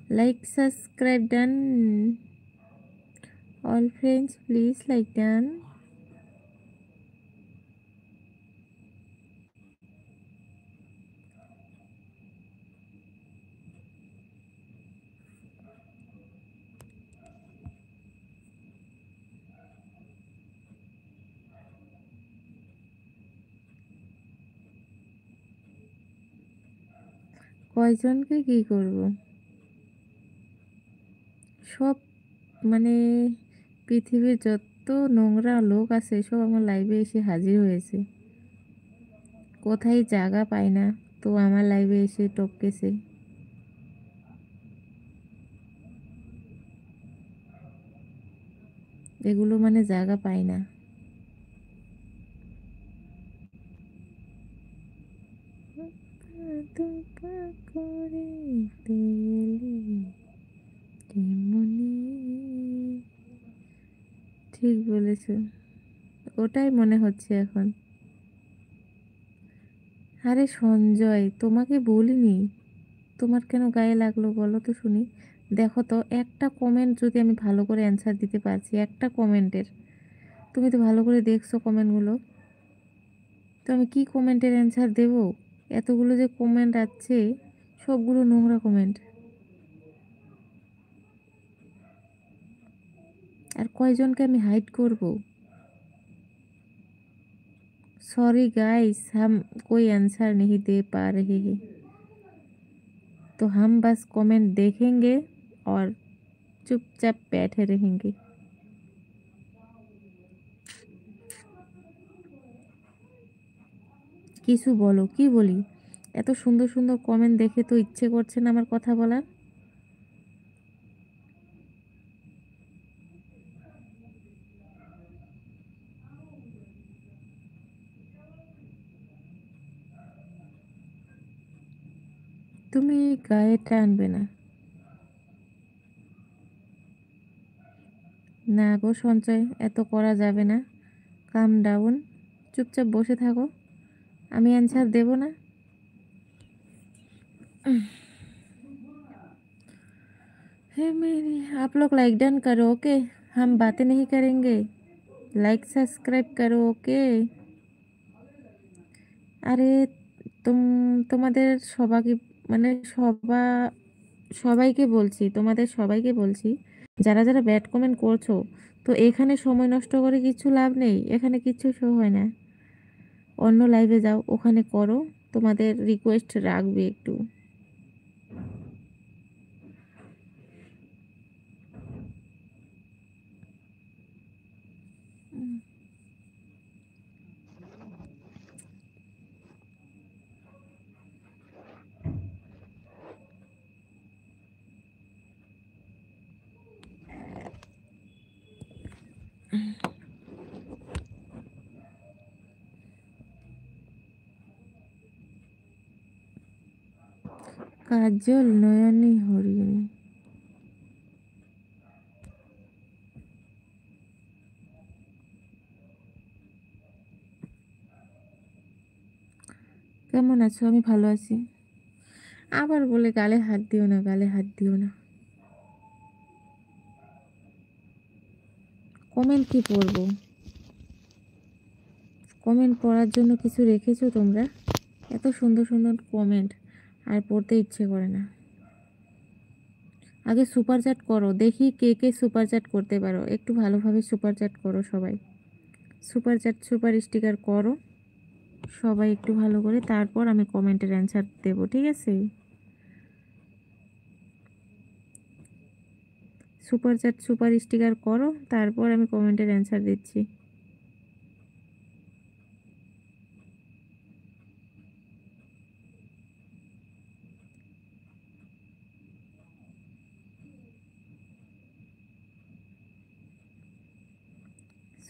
Like, subscribe done. All friends, please like done. কয়জনকে কি করব? সব মানে পৃথিবীর যত নোংরা লোক আছে সব আমার লাইভে এসে হাজির হয়েছে। কোথায় জায়গা পায় না, তো আমার লাইভে এসে টপকেছে। এগুলো মানে জায়গা পায় না। করে তেলি কেমনি, ঠিক বলেছ, ওটাই মনে হচ্ছে এখন। আরে সঞ্জয়, তোমাকে বলিনি, তোমার কেন গায়ে লাগলো বলো তো শুনি। দেখো তো, একটা কমেন্ট যদি আমি ভালো করে অ্যান্সার দিতে পারছি, একটা কমেন্টের, তুমি তো ভালো করে দেখছো কমেন্টগুলো, তো আমি কি কমেন্টের অ্যান্সার দেব? এতগুলো যে কমেন্ট আছে সবগুলো নোংরা কমেন্ট। আর কয়জনকে আমি হাইড করব? सॉरी गाइस, हम कोई आंसर नहीं दे पा रहे हैं, तो हम बस कमेंट देखेंगे और चुपचाप बैठे रहेंगे। কিছু বলো, কি বলি? এত সুন্দর সুন্দর কমেন্ট দেখে তো ইচ্ছে করছে না আমার কথা বলার। তুমি গায়ে টানবে না। না গো সঞ্চয়, এত করা যাবে না। কাম ডাউন, চুপচাপ বসে থাকো, আমি অ্যান্সার দেব না। हे मेरी, आप लोग लाइक डन करो ओके, हम बातें नहीं करेंगे। लाइक सब्सक्राइब करो ओके। আরে তোমাদের সবাইকে, মানে সবাইকে বলছি, তোমাদের সবাইকে বলছি, যারা যারা ব্যাড কমেন্ট করছো, তো এখানে সময় নষ্ট করে কিছু লাভ নেই, এখানে কিছু শো হয় না। অন্য লাইভে যাও, ওখানে করো, তোমাদের রিকোয়েস্ট রাখবে একটু। কাজল নয়নী হরিণী, কেমন আছো? আমি ভালো আছি। আবার বলে গালে হাত দিও না, গালে হাত দিও না। কমেন্ট কি পড়বো? কমেন্ট পড়ার জন্য কিছু রেখেছো তোমরা? এত সুন্দর সুন্দর কমেন্ট, আর পড়তে ইচ্ছে করে না। আগে সুপার চ্যাট করো, দেখি কে কে সুপার চ্যাট করতে পারো, একটু ভালোভাবে সুপার চ্যাট করো সবাই। সুপার চ্যাট, সুপার স্টিকার করো সবাই একটু ভালো করে, তারপর আমি কমেন্টের অ্যান্সার দেবো, ঠিক আছে? সুপার চ্যাট, সুপার স্টিকার করো, তারপর আমি কমেন্টের অ্যান্সার দিচ্ছি।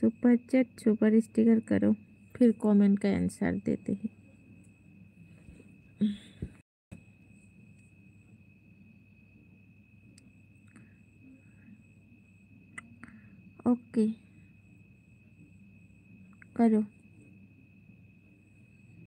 सुपर चैट, सुपर स्टिकर करो, फिर कमेंट का आंसर देते हैं। ओके, करो।